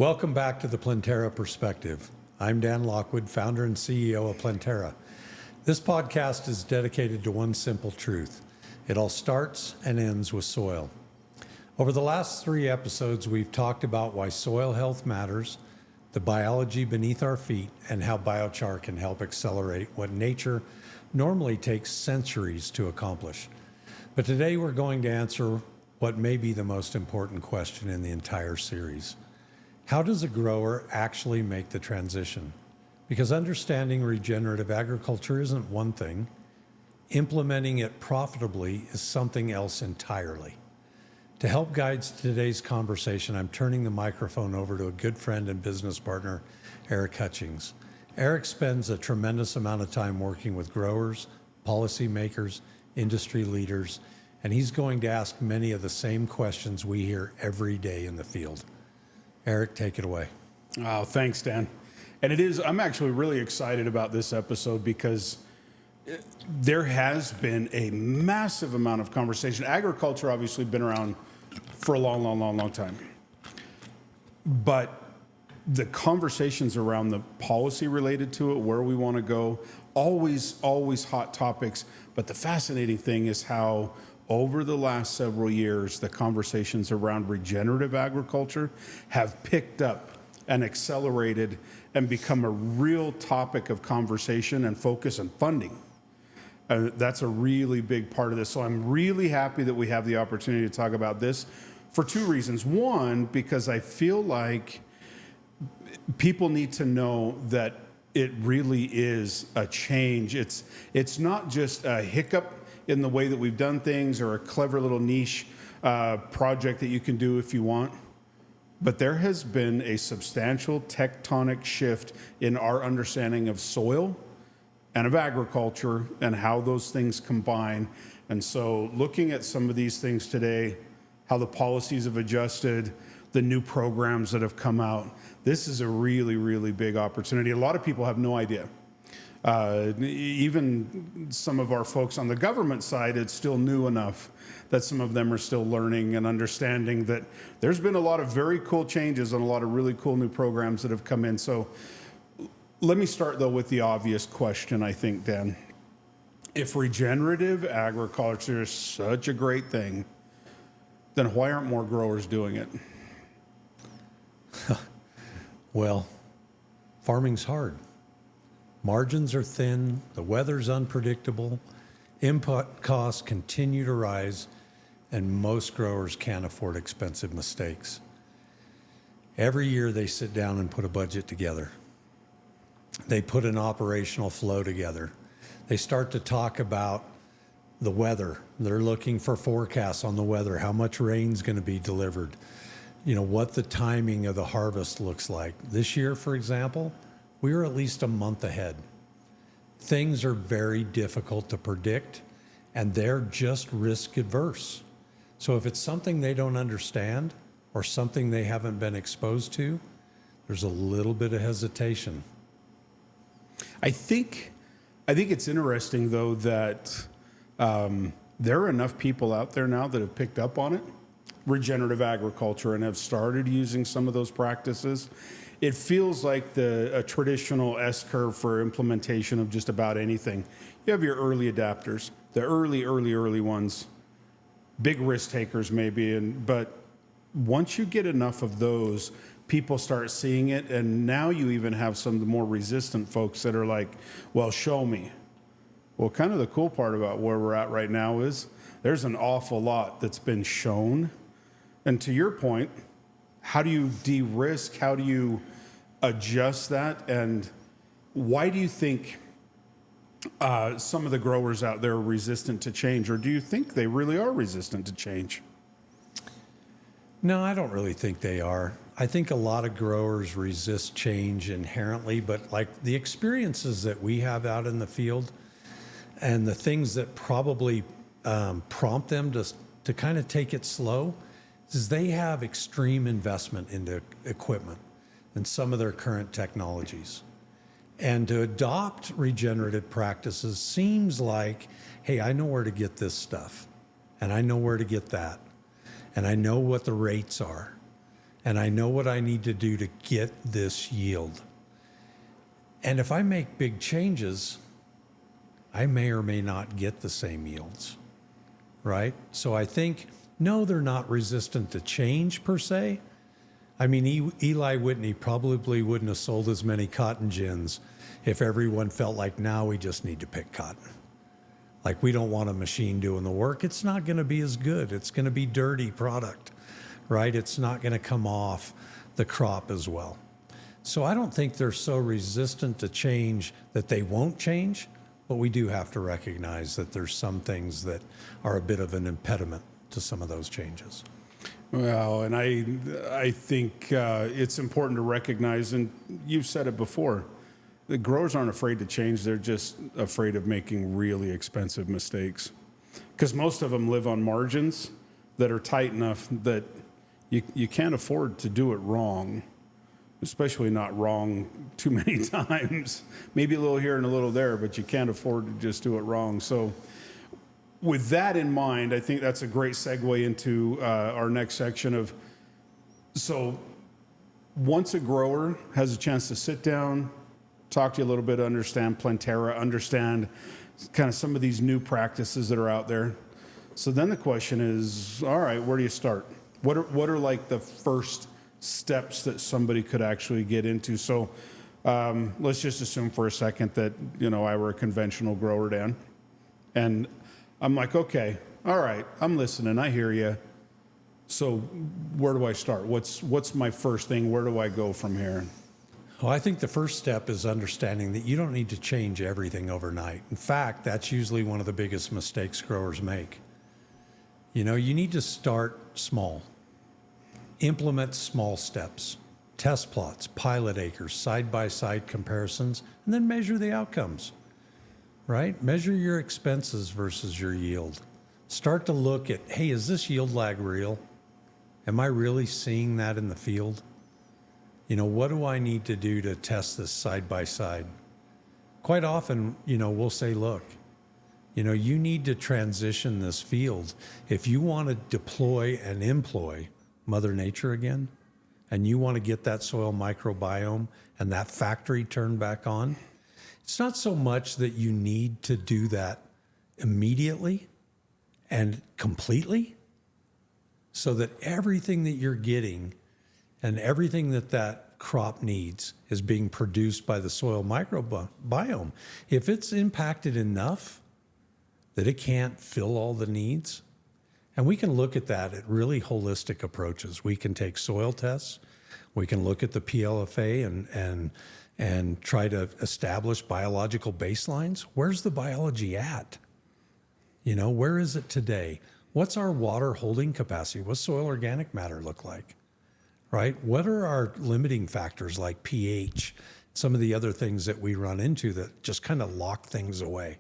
Welcome back to the Plenterra Perspective. I'm Dan Lockwood, founder and CEO of Plenterra. This podcast is dedicated to one simple truth. It all starts and ends with soil. Over the last 3 episodes, we've talked about why soil health matters, the biology beneath our feet, and how biochar can help accelerate what nature normally takes centuries to accomplish. But today we're going to answer what may be the most important question in the entire series. How does a grower actually make the transition? Because understanding regenerative agriculture isn't one thing. Implementing it profitably is something else entirely. To help guide today's conversation, I'm turning the microphone over to a good friend and business partner, Eric Hutchings. Eric spends a tremendous amount of time working with growers, policymakers, industry leaders, and he's going to ask many of the same questions we hear every day in the field. Eric, take it away. Oh, thanks, Dan. And I'm actually really excited about this episode because there has been a massive amount of conversation. Agriculture obviously been around for a long time. But the conversations around the policy related to it, where we want to go, always hot topics. But the fascinating thing is how over the last several years, the conversations around regenerative agriculture have picked up and accelerated and become a real topic of conversation and focus and funding. That's a really big part of this. So I'm really happy that we have the opportunity to talk about this for 2 reasons. One, because I feel like people need to know that it really is a change. It's not just a hiccup in the way that we've done things or a clever little niche project that you can do if you want. But there has been a substantial tectonic shift in our understanding of soil and of agriculture and how those things combine. And so looking at some of these things today, how the policies have adjusted, the new programs that have come out, this is a really big opportunity. A lot of people have no idea. Even some of our folks on the government side, it's still new enough that some of them are still learning and understanding that there's been a lot of very cool changes and a lot of really cool new programs that have come in. So let me start, though, with the obvious question, I think, Dan. If regenerative agriculture is such a great thing, then why aren't more growers doing it? Well, farming's hard. Margins are thin, the weather's unpredictable, input costs continue to rise, and most growers can't afford expensive mistakes. Every year they sit down and put a budget together. They put an operational flow together. They start to talk about the weather. They're looking for forecasts on the weather, how much rain's going to be delivered, what the timing of the harvest looks like. This year, for example, we were at least a month ahead. Things are very difficult to predict, and they're just risk adverse. So if it's something they don't understand or something they haven't been exposed to, there's a little bit of hesitation. I think it's interesting, though, that there are enough people out there now that have picked up on it, regenerative agriculture, and have started using some of those practices. It feels like a traditional S-curve for implementation of just about anything. You have your early adapters, the early ones, big risk takers maybe, but once you get enough of those, people start seeing it, and now you even have some of the more resistant folks that are like, well, show me. Well, kind of the cool part about where we're at right now is there's an awful lot that's been shown. And to your point, how do you de-risk? How do you adjust that? And why do you think some of the growers out there are resistant to change? Or do you think they really are resistant to change? No, I don't really think they are. I think a lot of growers resist change inherently, but like the experiences that we have out in the field and the things that probably prompt them to kind of take it slow is they have extreme investment into equipment and some of their current technologies. And to adopt regenerative practices seems like, hey, I know where to get this stuff, and I know where to get that, and I know what the rates are. and I know what I need to do to get this yield. And if I make big changes, I may or may not get the same yields, right? So I think, no, they're not resistant to change per se. I mean, Eli Whitney probably wouldn't have sold as many cotton gins if everyone felt like, now we just need to pick cotton. Like, we don't want a machine doing the work. It's not going to be as good. It's going to be dirty product, right? It's not going to come off the crop as well. So I don't think they're so resistant to change that they won't change, but we do have to recognize that there's some things that are a bit of an impediment to some of those changes. Well, and I think it's important to recognize, and you've said it before, the growers aren't afraid to change. They're just afraid of making really expensive mistakes, because most of them live on margins that are tight enough that you can't afford to do it wrong, especially not wrong too many times. Maybe a little here and a little there, but you can't afford to just do it wrong. So with that in mind, I think that's a great segue into our next section of, so once a grower has a chance to sit down, talk to you a little bit, understand Plenterra, understand kind of some of these new practices that are out there. So then the question is, all right, where do you start? What are like the first steps that somebody could actually get into? So let's just assume for a second that, I were a conventional grower, Dan, and I'm like, okay, all right, I'm listening, I hear you. So where do I start? What's my first thing? Where do I go from here? Well, I think the first step is understanding that you don't need to change everything overnight. In fact, that's usually one of the biggest mistakes growers make. You need to start small. Implement small steps, test plots, pilot acres, side-by-side comparisons, and then measure the outcomes, right? Measure your expenses versus your yield. Start to look at, hey, is this yield lag real? Am I really seeing that in the field? What do I need to do to test this side-by-side? Quite often, we'll say, look, you need to transition this field. If you want to deploy and employ Mother Nature again, and you want to get that soil microbiome and that factory turned back on, it's not so much that you need to do that immediately and completely, so that everything that you're getting and everything that crop needs is being produced by the soil microbiome. If it's impacted enough that it can't fill all the needs, and we can look at that at really holistic approaches. We can take soil tests. We can look at the PLFA and try to establish biological baselines. Where's the biology at? Where is it today? What's our water holding capacity? What's soil organic matter look like? Right? What are our limiting factors like pH? Some of the other things that we run into that just kind of lock things away.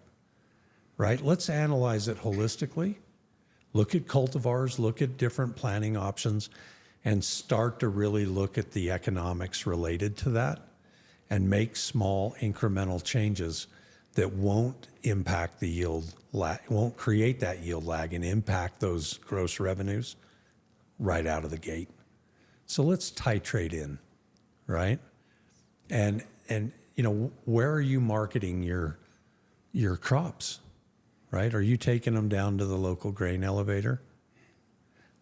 Right? Let's analyze it holistically. Look at cultivars, look at different planting options, and start to really look at the economics related to that and make small incremental changes that won't impact the yield, won't create that yield lag and impact those gross revenues right out of the gate. So let's titrate in, right? And where are you marketing your crops? Right? Are you taking them down to the local grain elevator?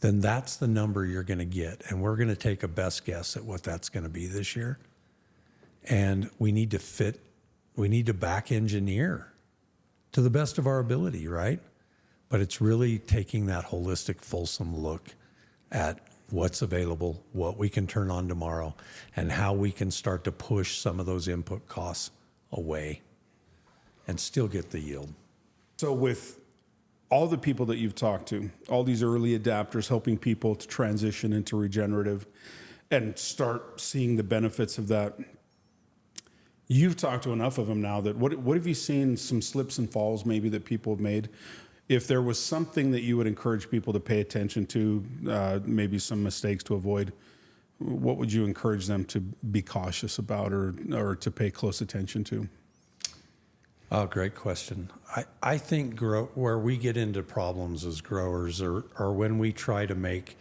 Then that's the number you're going to get. And we're going to take a best guess at what that's going to be this year. And we need to back engineer to the best of our ability, right? But it's really taking that holistic, fulsome look at what's available, what we can turn on tomorrow, and how we can start to push some of those input costs away and still get the yield. So with all the people that you've talked to, all these early adapters helping people to transition into regenerative and start seeing the benefits of that, you've talked to enough of them now that what have you seen some slips and falls maybe that people have made? If there was something that you would encourage people to pay attention to, maybe some mistakes to avoid, what would you encourage them to be cautious about or to pay close attention to? Oh, great question. I think where we get into problems as growers are when we try to make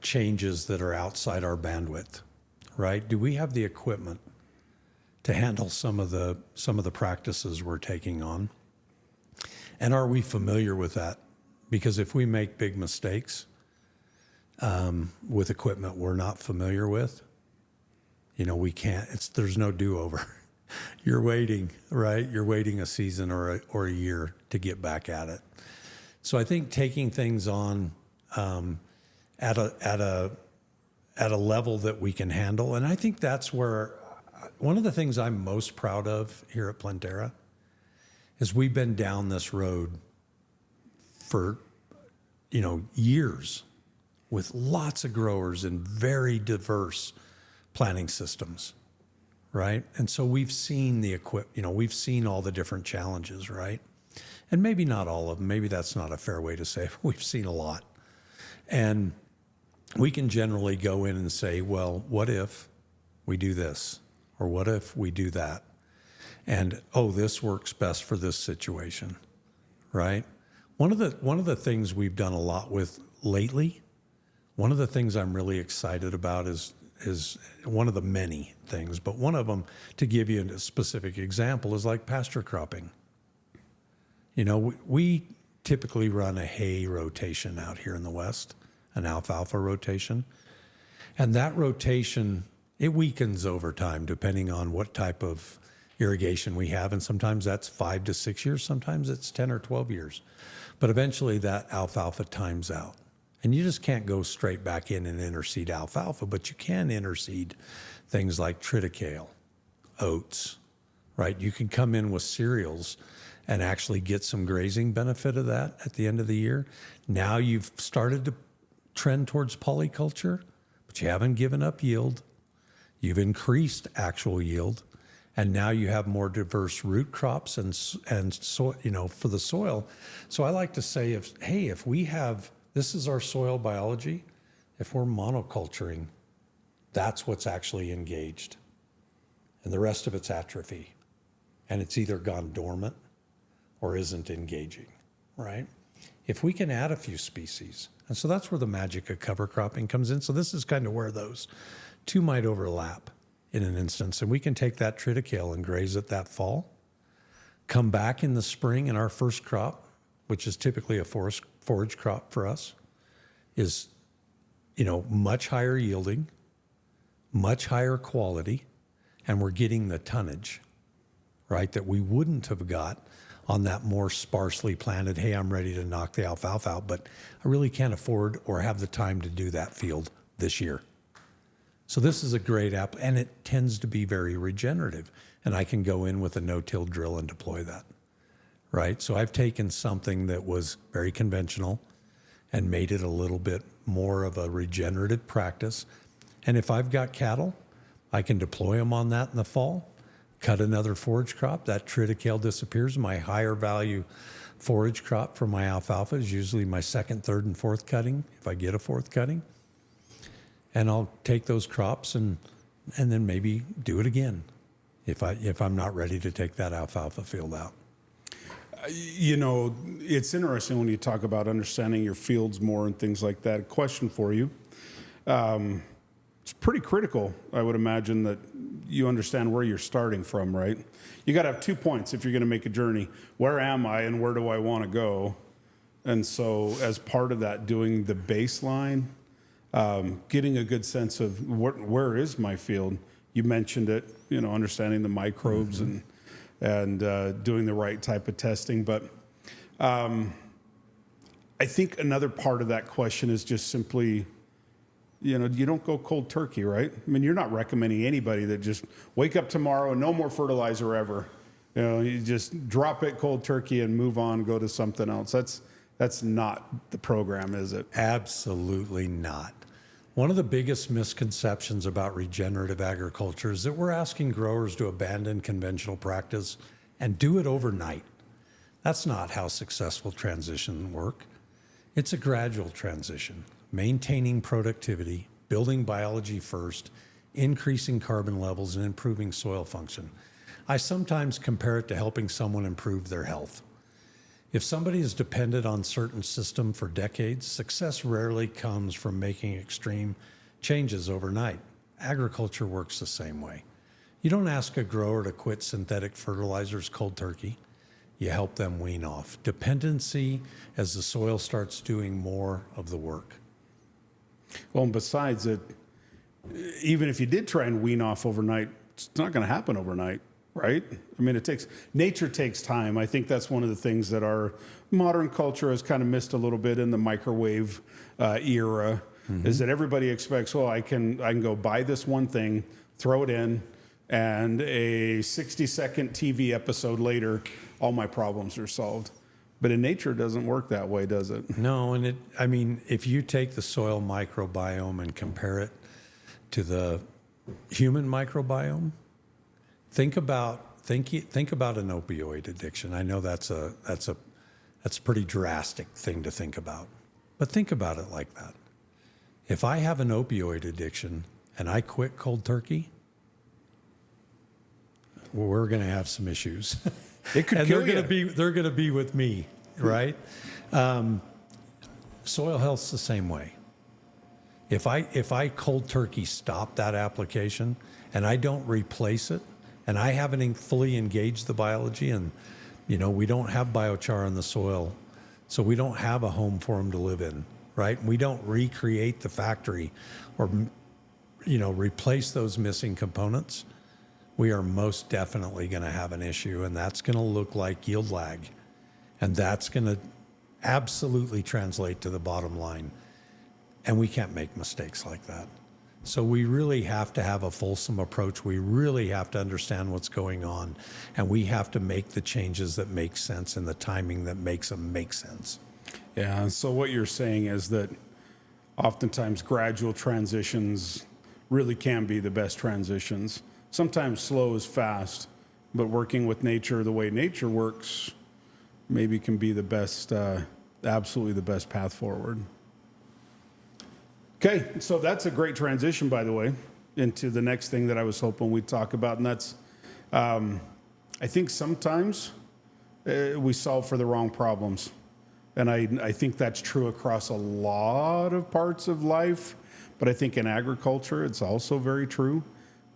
changes that are outside our bandwidth, right? Do we have the equipment to handle some of the practices we're taking on? And are we familiar with that? Because if we make big mistakes with equipment we're not familiar with, we can't. There's no do-over. You're waiting, right? You're waiting a season or a year to get back at it. So I think taking things on at a level that we can handle, and I think that's where one of the things I'm most proud of here at Plenterra is we've been down this road for years with lots of growers and very diverse planting systems, right? And so we've seen we've seen all the different challenges, right? And maybe not all of them. Maybe that's not a fair way to say it. We've seen a lot. And we can generally go in and say, well, what if we do this? Or what if we do that? And, this works best for this situation, right? One of the things we've done a lot with lately, one of the things I'm really excited about is one of the many things, but one of them, to give you a specific example, is like pasture cropping. We typically run a hay rotation out here in the West, an alfalfa rotation. And that rotation, it weakens over time depending on what type of irrigation we have. And sometimes that's 5 to 6 years, sometimes it's 10 or 12 years. But eventually that alfalfa times out. And you just can't go straight back in and interseed alfalfa, but you can interseed things like triticale, oats, right? You can come in with cereals and actually get some grazing benefit of that at the end of the year. Now you've started to trend towards polyculture, but you haven't given up yield. You've increased actual yield, and now you have more diverse root crops and so, for the soil. So I like to say, if we have, this is our soil biology, if we're monoculturing, that's what's actually engaged. And the rest of it's atrophy. And it's either gone dormant or isn't engaging, right? If we can add a few species, and so that's where the magic of cover cropping comes in. So this is kind of where those two might overlap in an instance. And we can take that triticale and graze it that fall, come back in the spring, and our first crop, which is typically a forage crop for us, is, much higher yielding, much higher quality, and we're getting the tonnage, right, that we wouldn't have got on that more sparsely planted, hey, I'm ready to knock the alfalfa out, but I really can't afford or have the time to do that field this year. So this is a great app, and it tends to be very regenerative. And I can go in with a no-till drill and deploy that, right? So I've taken something that was very conventional and made it a little bit more of a regenerative practice. And if I've got cattle, I can deploy them on that in the fall, cut another forage crop, that triticale disappears. My higher value forage crop for my alfalfa is usually my second, third, and fourth cutting, if I get a fourth cutting. And I'll take those crops and then maybe do it again if I'm not ready to take that alfalfa field out. It's interesting when you talk about understanding your fields more and things like that. Question for you. It's pretty critical, I would imagine, that you understand where you're starting from, right? You got to have 2 points if you're going to make a journey. Where am I and where do I want to go? And so as part of that, doing the baseline, getting a good sense of where is my field. You mentioned it, understanding the microbes and doing the right type of testing. But I think another part of that question is just simply, you don't go cold turkey, right? I mean, you're not recommending anybody that just wake up tomorrow and no more fertilizer ever. You just drop it cold turkey and move on, go to something else. That's not the program, is it? Absolutely not. One of the biggest misconceptions about regenerative agriculture is that we're asking growers to abandon conventional practice and do it overnight. That's not how successful transitions work. It's a gradual transition, maintaining productivity, building biology first, increasing carbon levels, and improving soil function. I sometimes compare it to helping someone improve their health. If somebody is dependent on certain system for decades, success rarely comes from making extreme changes overnight. Agriculture works the same way. You don't ask a grower to quit synthetic fertilizers cold turkey. You help them wean off. Dependency as the soil starts doing more of the work. Well, and besides it, even if you did try and wean off overnight, it's not going to happen overnight, right? I mean, nature takes time. I think that's one of the things that our modern culture has kind of missed a little bit in the microwave era, is that everybody expects, well, I can go buy this one thing, throw it in, and a 60-second TV episode later, all my problems are solved. But in nature, it doesn't work that way, does it? No, and if you take the soil microbiome and compare it to the human microbiome, think about an opioid addiction. I know that's a pretty drastic thing to think about, but think about it like that. If I have an opioid addiction and I quit cold turkey, we're going to have some issues. It could kill you. They're going to be with me, right? Soil health's the same way. If I cold turkey stop that application and I don't replace it, and I haven't fully engaged the biology, and we don't have biochar in the soil, so we don't have a home for them to live in, right? We don't recreate the factory or replace those missing components. We are most definitely going to have an issue, and that's going to look like yield lag, and that's going to absolutely translate to the bottom line. And we can't make mistakes like that. So we really have to have a fulsome approach. We really have to understand what's going on, and we have to make the changes that make sense in the timing that makes them make sense. Yeah, so what you're saying is that oftentimes gradual transitions really can be the best transitions. Sometimes slow is fast, but working with nature the way nature works maybe can be the best, absolutely the best path forward. Okay, so that's a great transition, by the way, into the next thing that I was hoping we'd talk about, and that's, I think sometimes we solve for the wrong problems. And I think that's true across a lot of parts of life, but I think in agriculture, it's also very true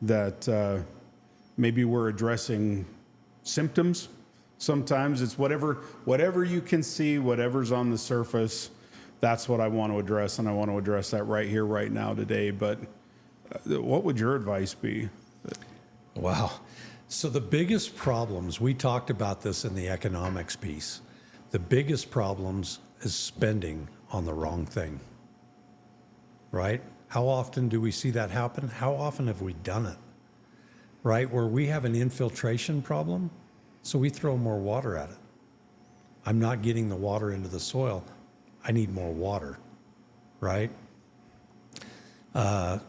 that maybe we're addressing symptoms. Sometimes it's whatever you can see, whatever's on the surface. That's what I want to address, and I want to address that right here, right now, today. But what would your advice be? Wow. So the biggest problems, we talked about this in the economics piece, the biggest problems is spending on the wrong thing, right? How often do we see that happen? How often have we done it, right? Where we have an infiltration problem, so we throw more water at it. I'm not getting the water into the soil. I need more water, right?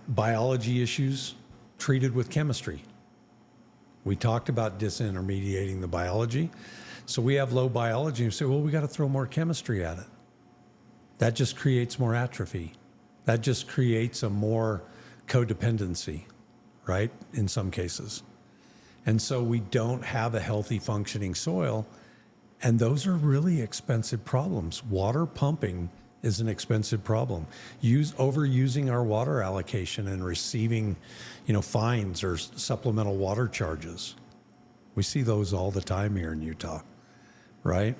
Biology issues treated with chemistry. We talked about disintermediating the biology. So we have low biology and we say, well, we got to throw more chemistry at it. That just creates more atrophy. That just creates a more codependency, right? In some cases. And so we don't have a healthy functioning soil. And those are really expensive problems. Water pumping is an expensive problem. Overusing our water allocation and receiving, fines or supplemental water charges. We see those all the time here in Utah, right?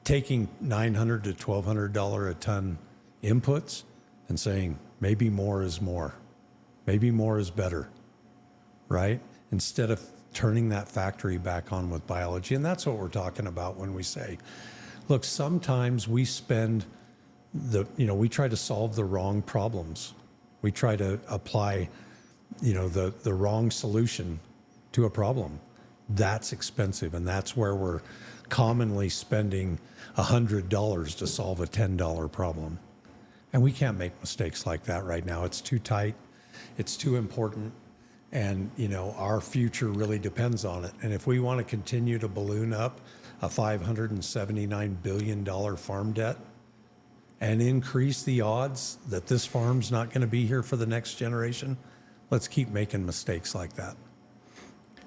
Taking $900 to $1,200 a ton inputs and saying maybe more is more, maybe more is better, right? Instead of turning that factory back on with biology. And that's what we're talking about when we say, look, sometimes we spend we try to solve the wrong problems. We try to apply, the wrong solution to a problem. That's expensive. And that's where we're commonly spending $100 to solve a $10 problem. And we can't make mistakes like that right now. It's too tight. It's too important. And, our future really depends on it. And if we want to continue to balloon up a $579 billion farm debt and increase the odds that this farm's not going to be here for the next generation, let's keep making mistakes like that.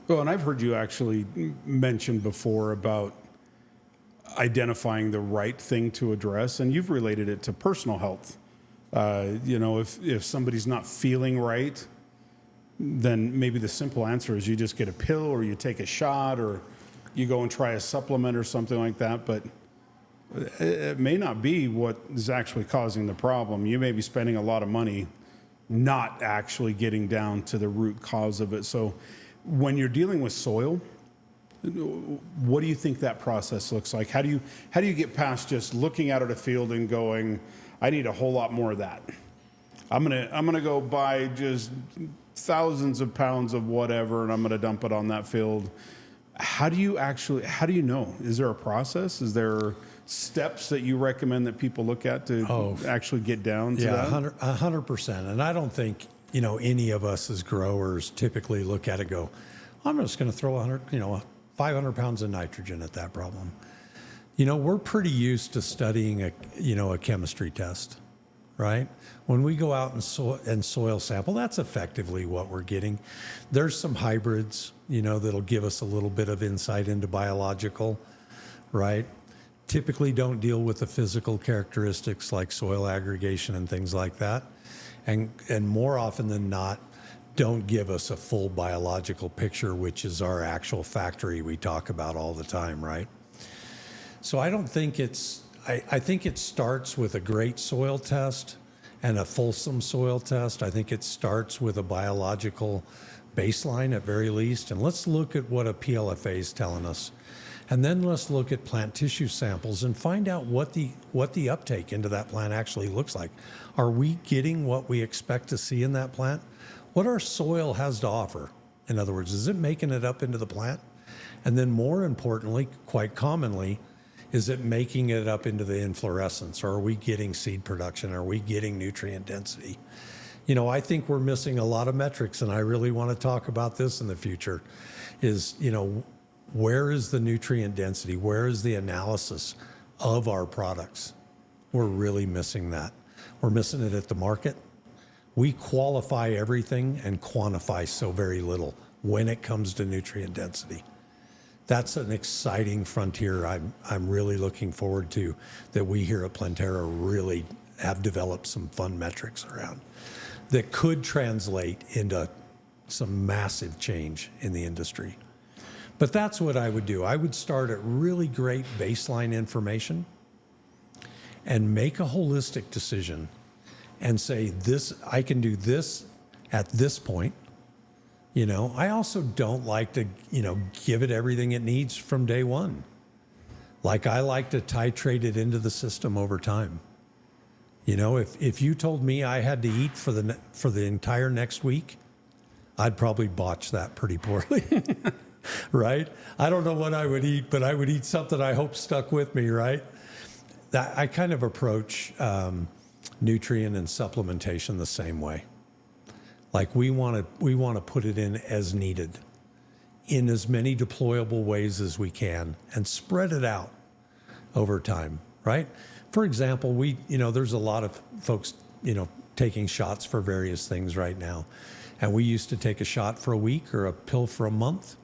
Well, and I've heard you actually mention before about identifying the right thing to address. And you've related it to personal health. If somebody's not feeling right, then maybe the simple answer is you just get a pill or you take a shot or you go and try a supplement or something like that. But it may not be what is actually causing the problem. You may be spending a lot of money not actually getting down to the root cause of it. So when you're dealing with soil, what do you think that process looks like? How do you get past just looking out at a field and going, I need a whole lot more of that. I'm gonna go buy just thousands of pounds of whatever, and I'm gonna dump it on that field. How do you know? Is there a process? Is there steps that you recommend that people look at to actually get down to that? 100%. And I don't think, any of us as growers typically look at it and go, I'm just going to throw 500 pounds of nitrogen at that problem. We're pretty used to studying a chemistry test, right? When we go out and soil sample, that's effectively what we're getting. There's some hybrids, that'll give us a little bit of insight into biological, right? Typically don't deal with the physical characteristics like soil aggregation and things like that. And more often than not, don't give us a full biological picture, which is our actual factory we talk about all the time, right? So I don't think I think it starts with a great soil test and a fulsome soil test. I think it starts with a biological baseline at very least. And let's look at what a PLFA is telling us. And then let's look at plant tissue samples and find out what the uptake into that plant actually looks like. Are we getting what we expect to see in that plant? What our soil has to offer. In other words, is it making it up into the plant? And then more importantly, quite commonly, is it making it up into the inflorescence? Or are we getting seed production? Are we getting nutrient density? I think we're missing a lot of metrics, and I really want to talk about this in the future, is, where is the nutrient density? Where is the analysis of our products? We're really missing that. We're missing it at the market. We qualify everything and quantify so very little when it comes to nutrient density. That's an exciting frontier I'm really looking forward to, that we here at Plenterra really have developed some fun metrics around that could translate into some massive change in the industry. But that's what I would do. I would start at really great baseline information and make a holistic decision and say, I can do this at this point. I also don't like to, give it everything it needs from day one. Like, I like to titrate it into the system over time. If you told me I had to eat for the entire next week, I'd probably botch that pretty poorly. Right? I don't know what I would eat, but I would eat something I hope stuck with me, right? I kind of approach nutrient and supplementation the same way. Like, we want to put it in as needed, in as many deployable ways as we can, and spread it out over time, right? For example, there's a lot of folks, taking shots for various things right now. And we used to take a shot for a week or a pill for a month.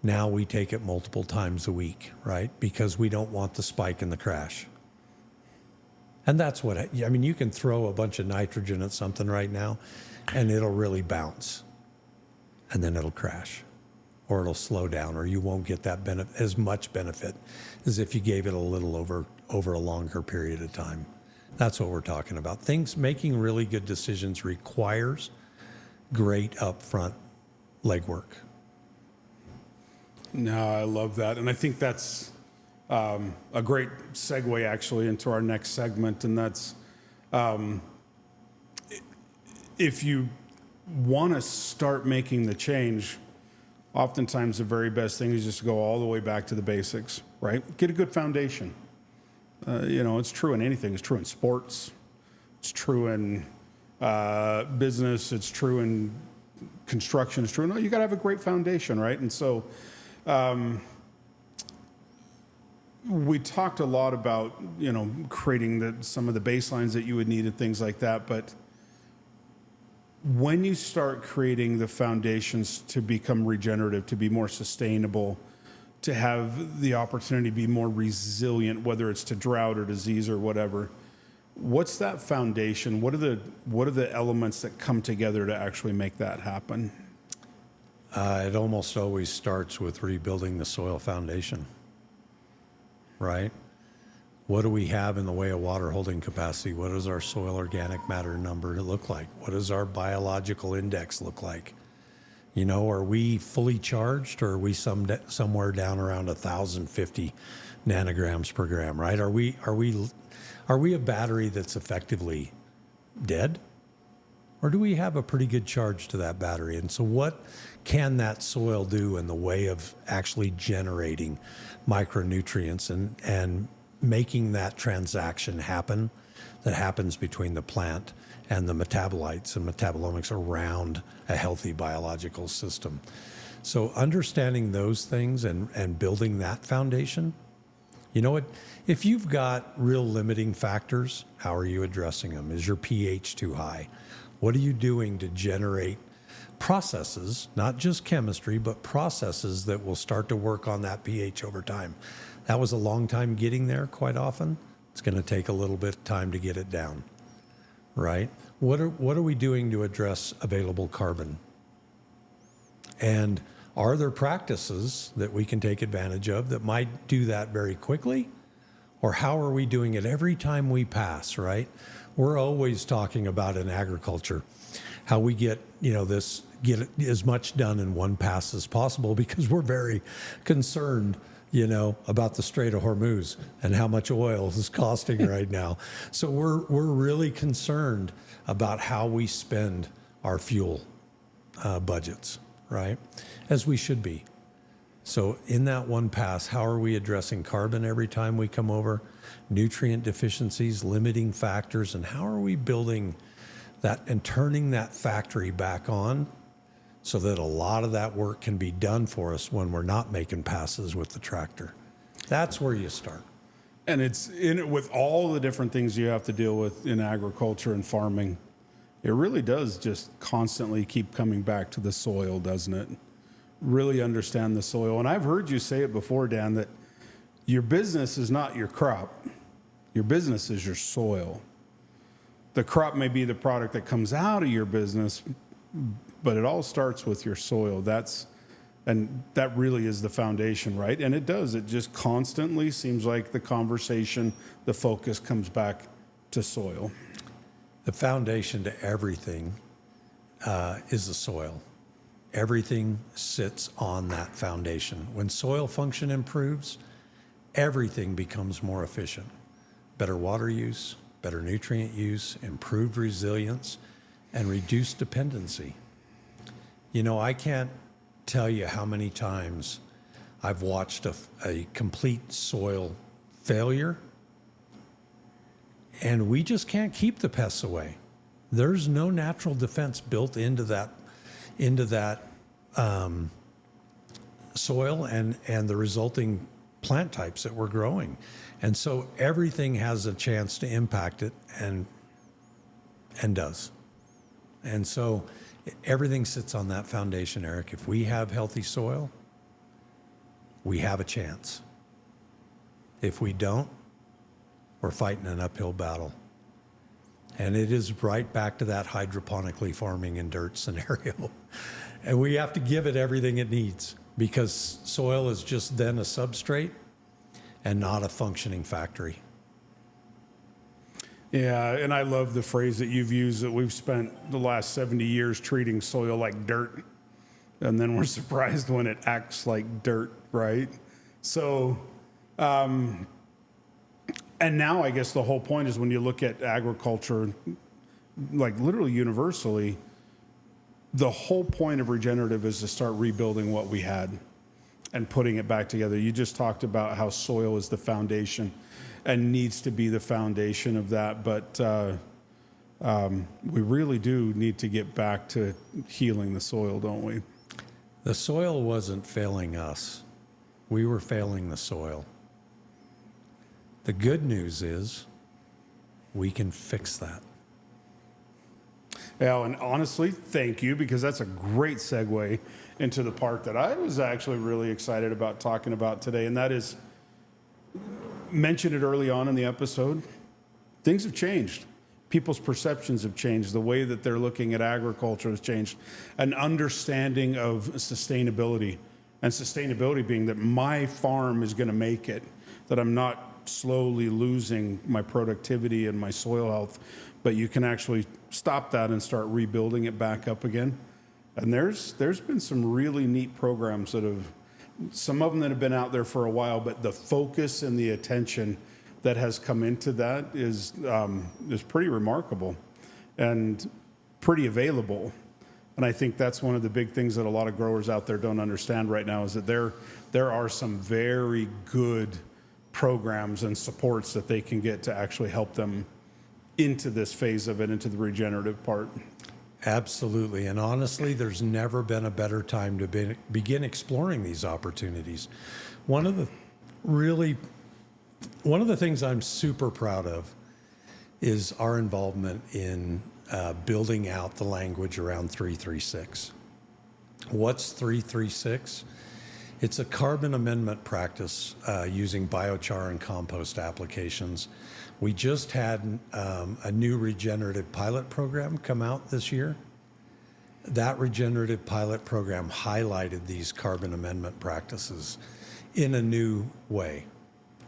Now we take it multiple times a week, right? Because we don't want the spike and the crash. And that's you can throw a bunch of nitrogen at something right now and it'll really bounce. And then it'll crash, or it'll slow down, or you won't get that as much benefit as if you gave it a little over a longer period of time. That's what we're talking about. Making really good decisions requires great upfront legwork. No, I love that. And I think that's a great segue actually into our next segment. And that's if you want to start making the change, oftentimes the very best thing is just to go all the way back to the basics, right? Get a good foundation. It's true in anything. It's true in sports. It's true in business. It's true in construction. It's true. No, you got to have a great foundation, right? And so we talked a lot about, creating some of the baselines that you would need and things like that. But when you start creating the foundations to become regenerative, to be more sustainable, to have the opportunity to be more resilient, whether it's to drought or disease or whatever. What's that foundation? What are the elements that come together to actually make that happen? It almost always starts with rebuilding the soil foundation, right? What do we have in the way of water holding capacity? What does our soil organic matter number look like? What does our biological index look like? You know, are we fully charged, or are we somewhere down around 1,050 nanograms per gram, right? Are we a battery that's effectively dead? Or do we have a pretty good charge to that battery? And so what can that soil do in the way of actually generating micronutrients and making that transaction happen that happens between the plant and the metabolites and metabolomics around a healthy biological system? So understanding those things and building that foundation, you know what? If you've got real limiting factors, how are you addressing them? Is your pH too high? What are you doing to generate processes, not just chemistry, but processes that will start to work on that pH over time? That was a long time getting there quite often. It's going to take a little bit of time to get it down, right? What are we doing to address available carbon? And are there practices that we can take advantage of that might do that very quickly? Or how are we doing it every time we pass, right? We're always talking about in agriculture how we get as much done in one pass as possible, because we're very concerned, about the Strait of Hormuz and how much oil is costing right now. So we're really concerned about how we spend our fuel budgets, right? As we should be. So in that one pass, how are we addressing carbon every time we come over, nutrient deficiencies, limiting factors, and how are we building that and turning that factory back on so that a lot of that work can be done for us when we're not making passes with the tractor? That's where you start. And it's in it with all the different things you have to deal with in agriculture and farming. It really does just constantly keep coming back to the soil, doesn't it? Really understand the soil. And I've heard you say it before, Dan, that your business is not your crop. Your business is your soil. The crop may be the product that comes out of your business, but it all starts with your soil. And that really is the foundation, right? And it does. It just constantly seems like the conversation, the focus comes back to soil. The foundation to everything is the soil. Everything sits on that foundation. When soil function improves, everything becomes more efficient. Better water use, better nutrient use, improved resilience, and reduced dependency. I can't tell you how many times I've watched a complete soil failure, and we just can't keep the pests away. There's no natural defense built into that soil and the resulting plant types that we're growing. And so everything has a chance to impact it and does. And so everything sits on that foundation, Eric. If we have healthy soil, we have a chance. If we don't, we're fighting an uphill battle. And it is right back to that hydroponically farming in dirt scenario. And we have to give it everything it needs, because soil is just then a substrate and not a functioning factory. Yeah, and I love the phrase that you've used, that we've spent the last 70 years treating soil like dirt, and then we're surprised when it acts like dirt, right? So, and now I guess the whole point is, when you look at agriculture, like literally universally, the whole point of regenerative is to start rebuilding what we had and putting it back together. You just talked about how soil is the foundation and needs to be the foundation of that. But we really do need to get back to healing the soil, don't we? The soil wasn't failing us. We were failing the soil. The good news is we can fix that. Yeah, and honestly, thank you, because that's a great segue into the part that I was actually really excited about talking about today, and that is, mentioned it early on in the episode, things have changed. People's perceptions have changed. The way that they're looking at agriculture has changed. An understanding of sustainability, and sustainability being that my farm is going to make it, that I'm not slowly losing my productivity and my soil health, but you can actually stop that and start rebuilding it back up again. And there's been some really neat programs that have, some of them that have been out there for a while, but the focus and the attention that has come into that is pretty remarkable and pretty available. And I think that's one of the big things that a lot of growers out there don't understand right now, is that there are some very good programs and supports that they can get to actually help them into this phase of it, into the regenerative part. Absolutely. And honestly, there's never been a better time to begin exploring these opportunities. One of the things I'm super proud of is our involvement in building out the language around 336. What's 336? It's a carbon amendment practice using biochar and compost applications. We just had a new regenerative pilot program come out this year. That regenerative pilot program highlighted these carbon amendment practices in a new way,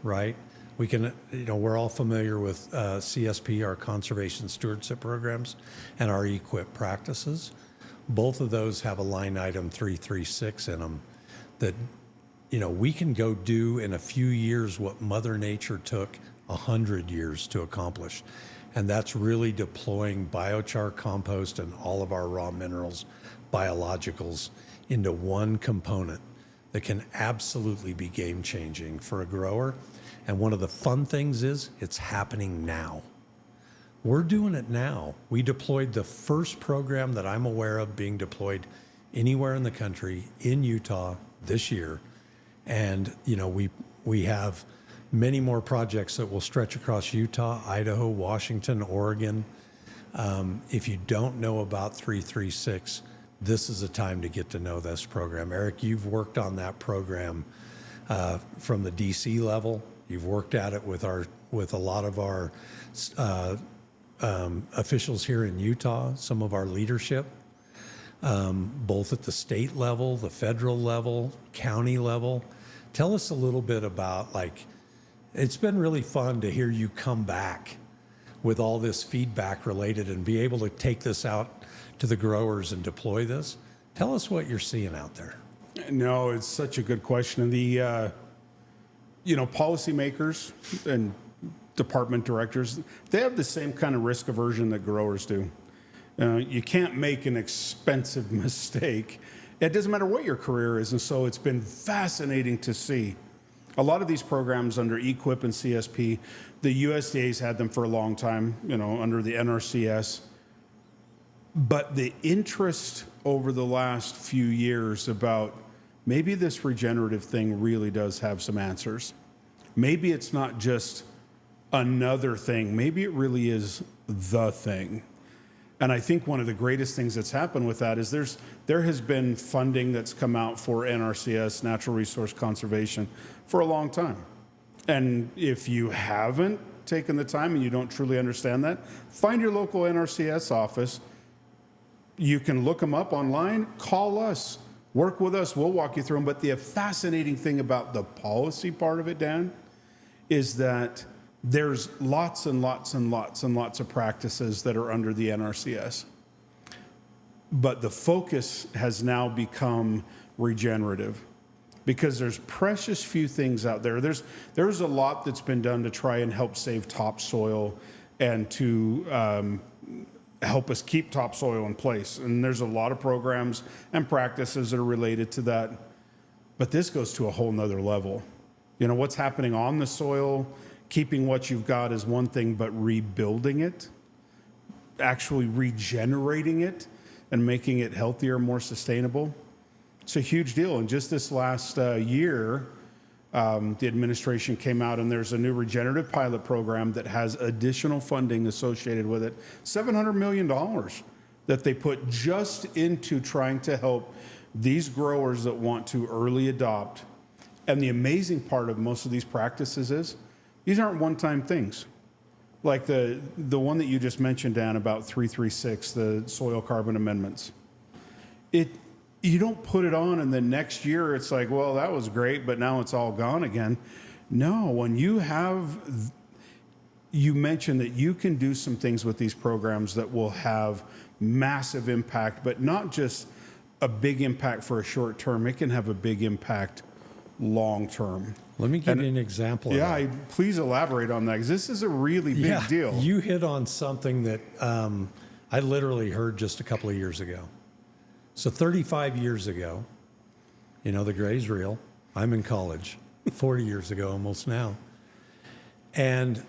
right? We can, we're all familiar with CSP, our conservation stewardship programs, and our EQIP practices. Both of those have a line item 336 in them that, we can go do in a few years what Mother Nature took 100 years to accomplish. And that's really deploying biochar, compost, and all of our raw minerals, biologicals, into one component that can absolutely be game-changing for a grower. And one of the fun things is it's happening now. We're doing it now. We deployed the first program that I'm aware of being deployed anywhere in the country in Utah this year. And, we have many more projects that will stretch across Utah, Idaho, Washington, Oregon. If you don't know about 336, this is a time to get to know this program. Eric, you've worked on that program from the DC level. You've worked at it with a lot of our officials here in Utah, some of our leadership, both at the state level, the federal level, county level. Tell us a little bit about, it's been really fun to hear you come back with all this feedback related and be able to take this out to the growers and deploy this. Tell us what you're seeing out there. No, it's such a good question. And the, policymakers and department directors, they have the same kind of risk aversion that growers do. You can't make an expensive mistake. It doesn't matter what your career is. And so it's been fascinating to see a lot of these programs under EQIP and CSP. The USDA's had them for a long time, under the NRCS. But the interest over the last few years about maybe this regenerative thing really does have some answers. Maybe it's not just another thing. Maybe it really is the thing. And I think one of the greatest things that's happened with that is there has been funding that's come out for NRCS, natural resource conservation, for a long time. And if you haven't taken the time and you don't truly understand that, find your local NRCS office. You can look them up online, call us, work with us, we'll walk you through them. But the fascinating thing about the policy part of it, Dan, is that there's lots and lots and lots and lots of practices that are under the NRCS. But the focus has now become regenerative, because there's precious few things out there. There's a lot that's been done to try and help save topsoil and to help us keep topsoil in place. And there's a lot of programs and practices that are related to that. But this goes to a whole nother level. What's happening on the soil, keeping what you've got is one thing, but rebuilding it, actually regenerating it and making it healthier, more sustainable, it's a huge deal. And just this last year, the administration came out and there's a new regenerative pilot program that has additional funding associated with it, $700 million that they put just into trying to help these growers that want to early adopt. And the amazing part of most of these practices is these aren't one-time things. Like the one that you just mentioned, Dan, about 336, the soil carbon amendments. You don't put it on and then next year it's like, well, that was great, but now it's all gone again. No, when you mentioned that you can do some things with these programs that will have massive impact, but not just a big impact for a short term. It can have a big impact long term. Let me give you an example of that. Please elaborate on that, because this is a really big deal. You hit on something that I literally heard just a couple of years ago. So 35 years ago, the gray's real. I'm in college, 40 years ago almost now. And,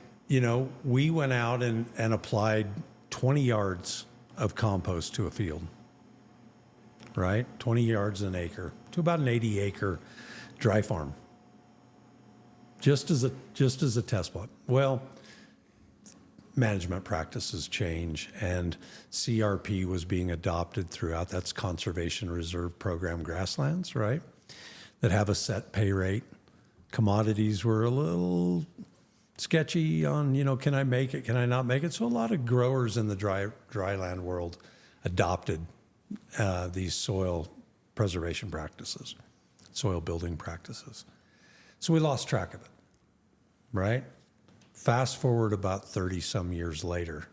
we went out and applied 20 yards of compost to a field, right? 20 yards an acre to about an 80-acre dry farm, just as a test plot. Well, management practices change, and CRP was being adopted throughout. That's Conservation Reserve Program grasslands, right? That have a set pay rate. Commodities were a little sketchy on, can I make it? Can I not make it? So a lot of growers in the dryland world adopted these soil preservation practices, soil building practices. So we lost track of it, right? Fast forward about 30 some years later,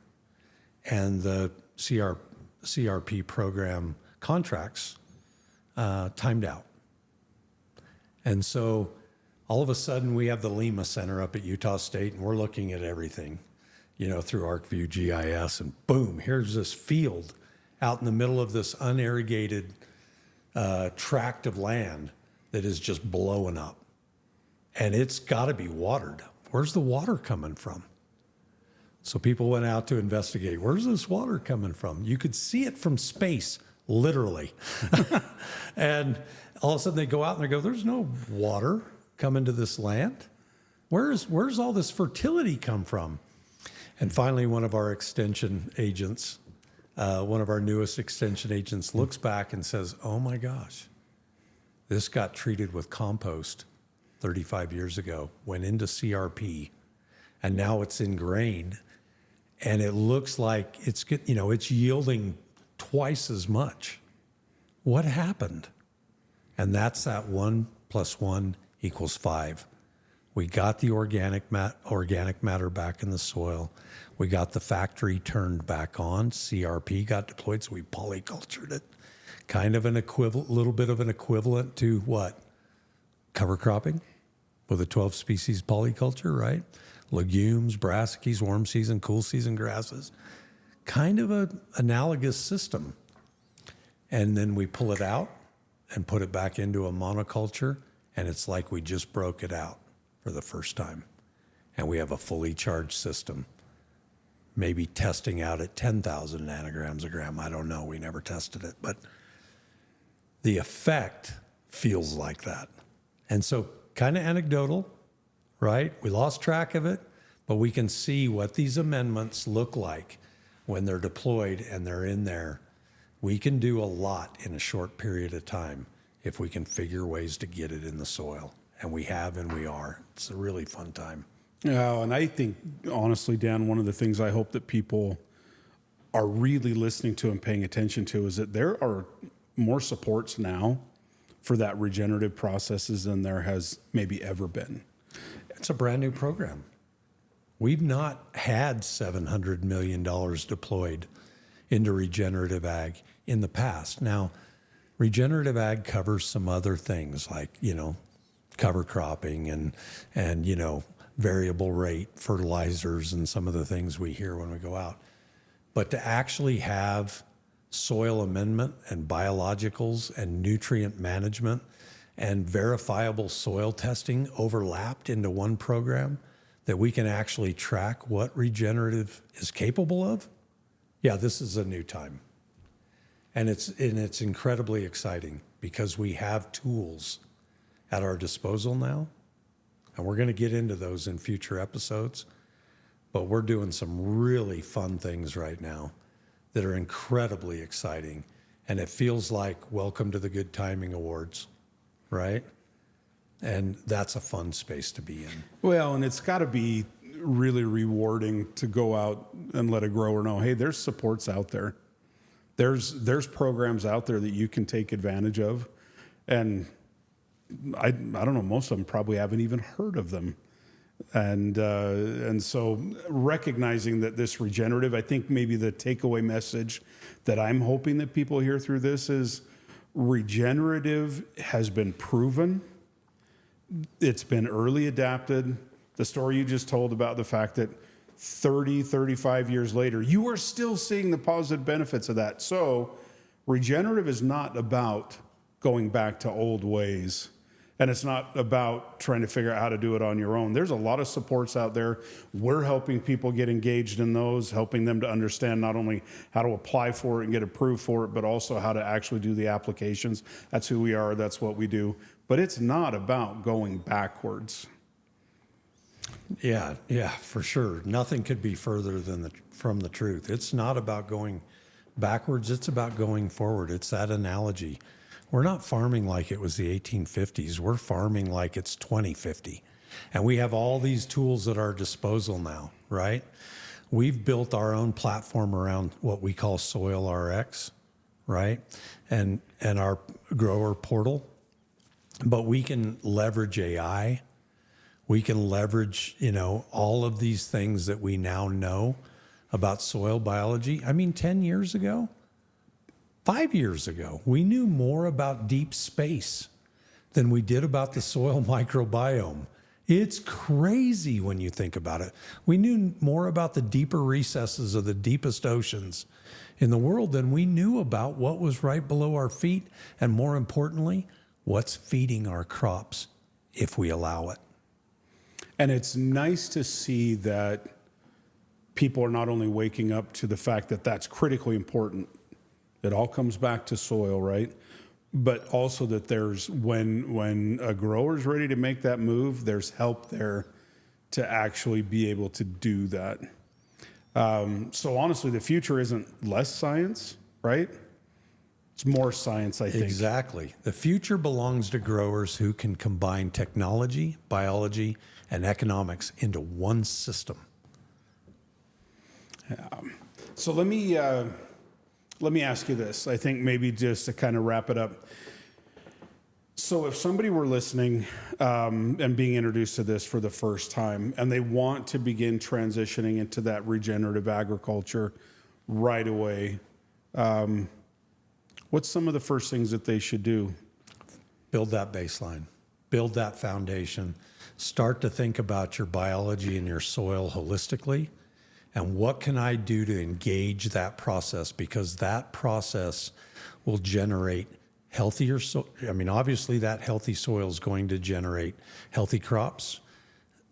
and the CRP program contracts timed out. And so all of a sudden we have the Lima Center up at Utah State, and we're looking at everything, through ArcView GIS, and boom, here's this field out in the middle of this unirrigated tract of land that is just blowing up. And it's got to be watered. Where's the water coming from? So people went out to investigate. Where's this water coming from? You could see it from space, literally. And all of a sudden they go out and they go, there's no water coming to this land. Where's all this fertility come from? And finally, one of our extension agents, one of our newest extension agents, looks back and says, oh my gosh, this got treated with compost 35 years ago, went into CRP, and now it's ingrained, and it looks like it's yielding twice as much. What happened? And that's that 1 + 1 = 5. We got the organic matter back in the soil. We got the factory turned back on. CRP got deployed, so we polycultured it. Kind of an equivalent, little bit of an equivalent to what? Cover cropping with a 12 species polyculture, right? Legumes, brassicas, warm season, cool season grasses. Kind of an analogous system. And then we pull it out and put it back into a monoculture, and it's like we just broke it out for the first time. And we have a fully charged system, maybe testing out at 10,000 nanograms a gram. I don't know. We never tested it. But the effect feels like that. And so kind of anecdotal, right? We lost track of it, but we can see what these amendments look like when they're deployed and they're in there. We can do a lot in a short period of time if we can figure ways to get it in the soil. And we have, and we are. It's a really fun time. Yeah, and I think, honestly, Dan, one of the things I hope that people are really listening to and paying attention to is that there are more supports now for that regenerative processes than there has maybe ever been. It's a brand new program. We've not had $700 million deployed into regenerative ag in the past. Now, regenerative ag covers some other things like, cover cropping and variable rate fertilizers and some of the things we hear when we go out. But to actually have soil amendment and biologicals and nutrient management and verifiable soil testing overlapped into one program that we can actually track what regenerative is capable of. Yeah, this is a new time. And it's incredibly exciting because we have tools at our disposal now. And we're going to get into those in future episodes. But we're doing some really fun things right now that are incredibly exciting. And it feels like welcome to the Good Timing Awards, right? And that's a fun space to be in. Well, and it's got to be really rewarding to go out and let a grower know, hey, there's supports out there. There's programs out there that you can take advantage of. And I don't know, most of them probably haven't even heard of them. And so recognizing that this regenerative, I think maybe the takeaway message that I'm hoping that people hear through this is regenerative has been proven. It's been early adapted. The story you just told about the fact that 30, 35 years later, you are still seeing the positive benefits of that. So regenerative is not about going back to old ways. And it's not about trying to figure out how to do it on your own. There's a lot of supports out there. We're helping people get engaged in those, helping them to understand not only how to apply for it and get approved for it, but also how to actually do the applications. That's who we are. That's what we do. But it's not about going backwards. Yeah, for sure. Nothing could be further from the truth. It's not about going backwards. It's about going forward. It's that analogy. We're not farming like it was the 1850s. We're farming like it's 2050. And we have all these tools at our disposal now, right? We've built our own platform around what we call Soil RX, right? And our grower portal. But we can leverage AI. We can leverage, all of these things that we now know about soil biology. I mean, 10 years ago, 5 years ago, we knew more about deep space than we did about the soil microbiome. It's crazy when you think about it. We knew more about the deeper recesses of the deepest oceans in the world than we knew about what was right below our feet, and more importantly, what's feeding our crops if we allow it. And it's nice to see that people are not only waking up to the fact that that's critically important. It all comes back to soil, right? But also that there's, when a grower's ready to make that move, there's help there to actually be able to do that. So honestly, the future isn't less science, right? It's more science, I think. Exactly. The future belongs to growers who can combine technology, biology, and economics into one system. So let me ask you this. I think maybe just to kind of wrap it up. So if somebody were listening and being introduced to this for the first time, and they want to begin transitioning into that regenerative agriculture right away, what's some of the first things that they should do? Build that baseline. Build that foundation. Start to think about your biology and your soil holistically. And what can I do to engage that process? Because that process will generate healthier soil. I mean, obviously that healthy soil is going to generate healthy crops,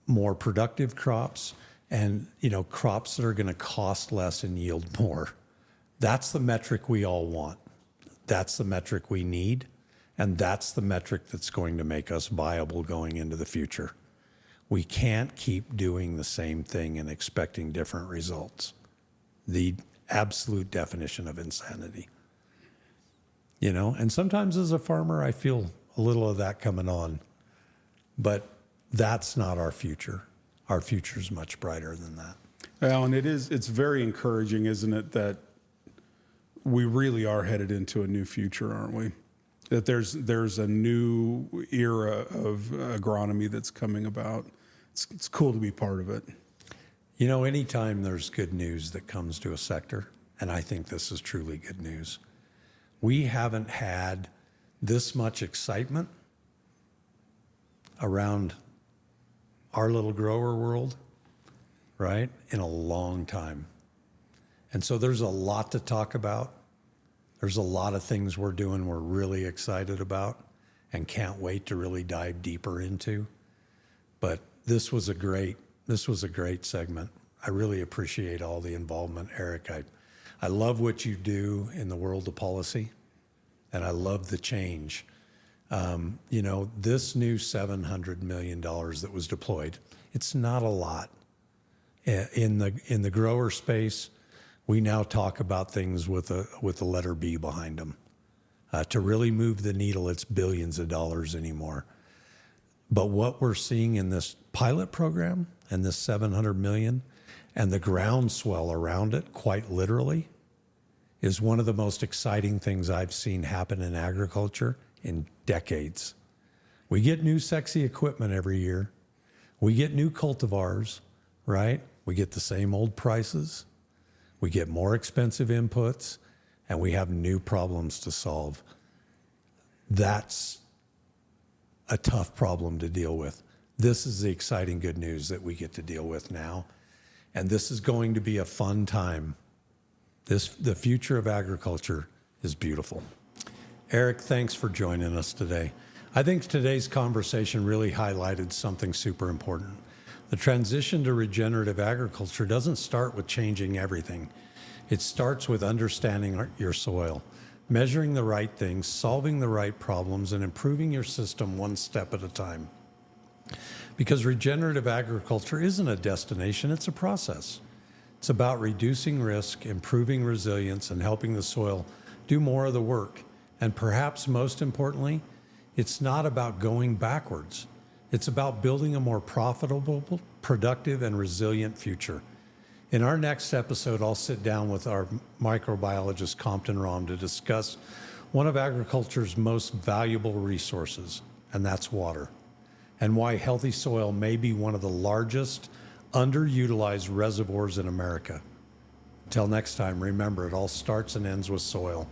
more productive crops, and crops that are going to cost less and yield more. That's the metric we all want. That's the metric we need. And that's the metric that's going to make us viable going into the future. We can't keep doing the same thing and expecting different results. The absolute definition of insanity. And sometimes as a farmer, I feel a little of that coming on, but that's not our future. Our future is much brighter than that. Well, and it's very encouraging, isn't it, that we really are headed into a new future, aren't we? That there's a new era of agronomy that's coming about. It's cool to be part of it. Anytime there's good news that comes to a sector, and I think this is truly good news, we haven't had this much excitement around our little grower world, right, in a long time. And so there's a lot to talk about. There's a lot of things we're doing we're really excited about and can't wait to really dive deeper into. But this was a great segment. I really appreciate all the involvement, Eric. I love what you do in the world of policy, and I love the change. This new $700 million that was deployed, it's not a lot. In the grower space, We now talk about things with a letter B behind them. To really move the needle, it's billions of dollars anymore. But what we're seeing in this pilot program and this 700 million and the groundswell around it, quite literally, is one of the most exciting things I've seen happen in agriculture in decades. We get new sexy equipment every year. We get new cultivars, right? We get the same old prices. We get more expensive inputs, and we have new problems to solve. That's a tough problem to deal with. This is the exciting good news that we get to deal with now. And this is going to be a fun time. The future of agriculture is beautiful. Eric, thanks for joining us today. I think today's conversation really highlighted something super important. The transition to regenerative agriculture doesn't start with changing everything. It starts with understanding your soil, measuring the right things, solving the right problems, and improving your system one step at a time. Because regenerative agriculture isn't a destination, it's a process. It's about reducing risk, improving resilience, and helping the soil do more of the work. And perhaps most importantly, it's not about going backwards. It's about building a more profitable, productive, and resilient future. In our next episode, I'll sit down with our microbiologist, Compton Rom, to discuss one of agriculture's most valuable resources, and that's water, and why healthy soil may be one of the largest underutilized reservoirs in America. Until next time, remember, it all starts and ends with soil.